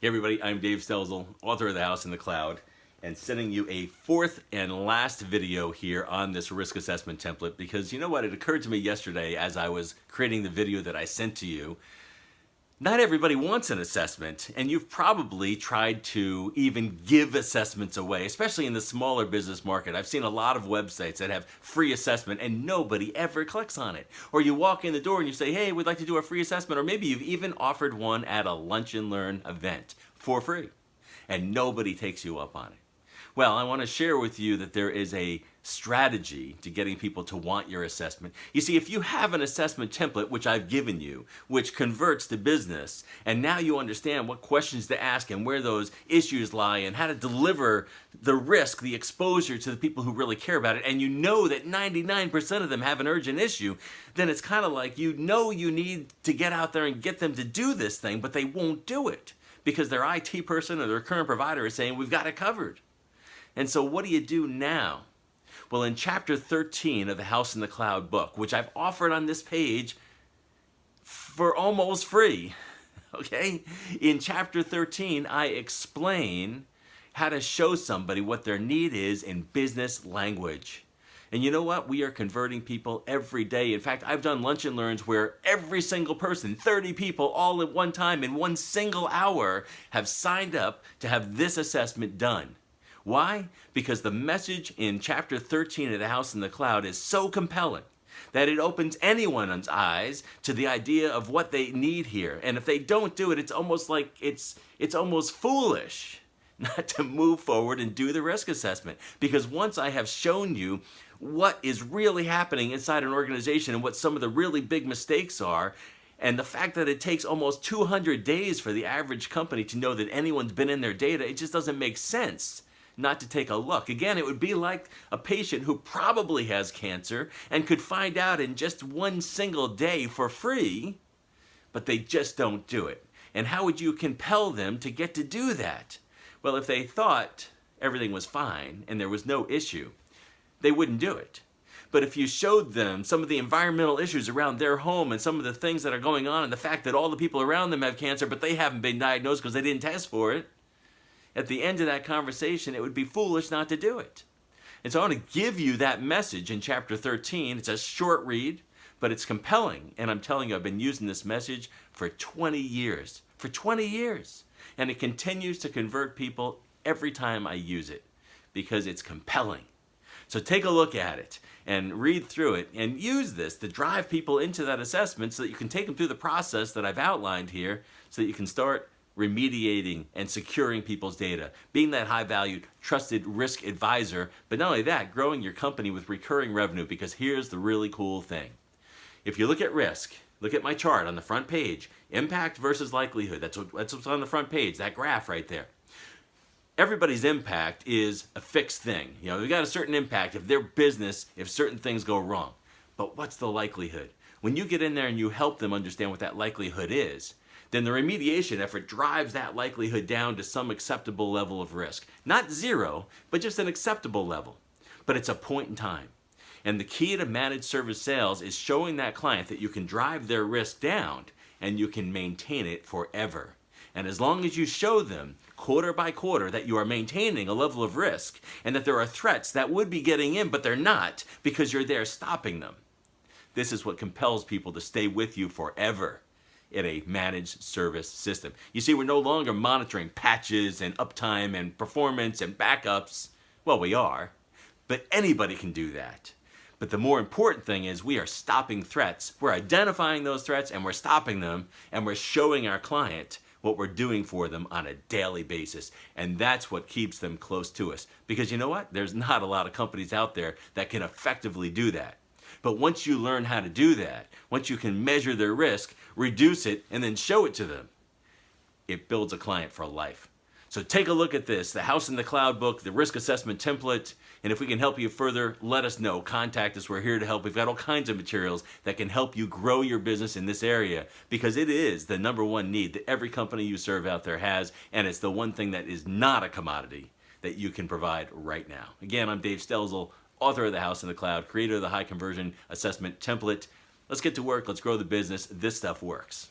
Hey everybody, I'm Dave Stelzel, author of The House in the Cloud, and sending you a fourth and last video here on this risk assessment template because you know what, it occurred to me yesterday as I was creating the video that I sent to you. Not everybody wants an assessment, and you've probably tried to even give assessments away, especially in the smaller business market. I've seen a lot of websites that have free assessment and nobody ever clicks on it. Or you walk in the door and you say, hey, we'd like to do a free assessment, or maybe you've even offered one at a Lunch and Learn event for free, and nobody takes you up on it. Well, I want to share with you that there is a strategy to getting people to want your assessment. You see, if you have an assessment template, which I've given you, which converts to business, and now you understand what questions to ask and where those issues lie and how to deliver the risk, the exposure to the people who really care about it, and you know that 99% of them have an urgent issue, then it's kind of like you know you need to get out there and get them to do this thing, but they won't do it because their IT person or their current provider is saying, we've got it covered. And so what do you do now? Well, in chapter 13 of the House in the Cloud book, which I've offered on this page for almost free, okay? In chapter 13, I explain how to show somebody what their need is in business language. And you know what? We are converting people every day. In fact, I've done lunch and learns where every single person, 30 people all at one time in one single hour, have signed up to have this assessment done. Why? Because the message in chapter 13 of The House in the Cloud is so compelling that it opens anyone's eyes to the idea of what they need here. And if they don't do it, it's almost like it's almost foolish not to move forward and do the risk assessment. Because once I have shown you what is really happening inside an organization and what some of the really big mistakes are, and the fact that it takes almost 200 days for the average company to know that anyone's been in their data, it just doesn't make sense not to take a look. Again, it would be like a patient who probably has cancer and could find out in just one single day for free, but they just don't do it. And how would you compel them to get to do that? Well, if they thought everything was fine and there was no issue, they wouldn't do it. But if you showed them some of the environmental issues around their home and some of the things that are going on and the fact that all the people around them have cancer, but they haven't been diagnosed because they didn't test for it, at the end of that conversation, it would be foolish not to do it. And so I want to give you that message in chapter 13. It's a short read, but it's compelling. And I'm telling you, I've been using this message for 20 years. For 20 years. And it continues to convert people every time I use it because it's compelling. So take a look at it and read through it and use this to drive people into that assessment so that you can take them through the process that I've outlined here so that you can start remediating and securing people's data, being that high-valued, trusted risk advisor, but not only that, growing your company with recurring revenue, because here's the really cool thing. If you look at risk, look at my chart on the front page, impact versus likelihood, that's what's on the front page, that graph right there. Everybody's impact is a fixed thing. You know, they've got a certain impact if their business, if certain things go wrong. But what's the likelihood? When you get in there and you help them understand what that likelihood is, then the remediation effort drives that likelihood down to some acceptable level of risk. Not zero, but just an acceptable level. But it's a point in time. And the key to managed service sales is showing that client that you can drive their risk down and you can maintain it forever. And as long as you show them quarter by quarter that you are maintaining a level of risk and that there are threats that would be getting in, but they're not because you're there stopping them, this is what compels people to stay with you forever in a managed service system. You see, we're no longer monitoring patches and uptime and performance and backups. Well, we are, but anybody can do that. But the more important thing is we are stopping threats. We're identifying those threats and we're stopping them and we're showing our client what we're doing for them on a daily basis. And that's what keeps them close to us. Because you know what? There's not a lot of companies out there that can effectively do that. But once you learn how to do that, once you can measure their risk, reduce it, and then show it to them, it builds a client for life. So take a look at this, the House in the Cloud book, the risk assessment template, and if we can help you further, let us know. Contact us. We're here to help. We've got all kinds of materials that can help you grow your business in this area because it is the number one need that every company you serve out there has, and it's the one thing that is not a commodity that you can provide right now. Again, I'm Dave Stelzel, author of The House in the Cloud, creator of the High Conversion Assessment Template. Let's get to work. Let's grow the business. This stuff works.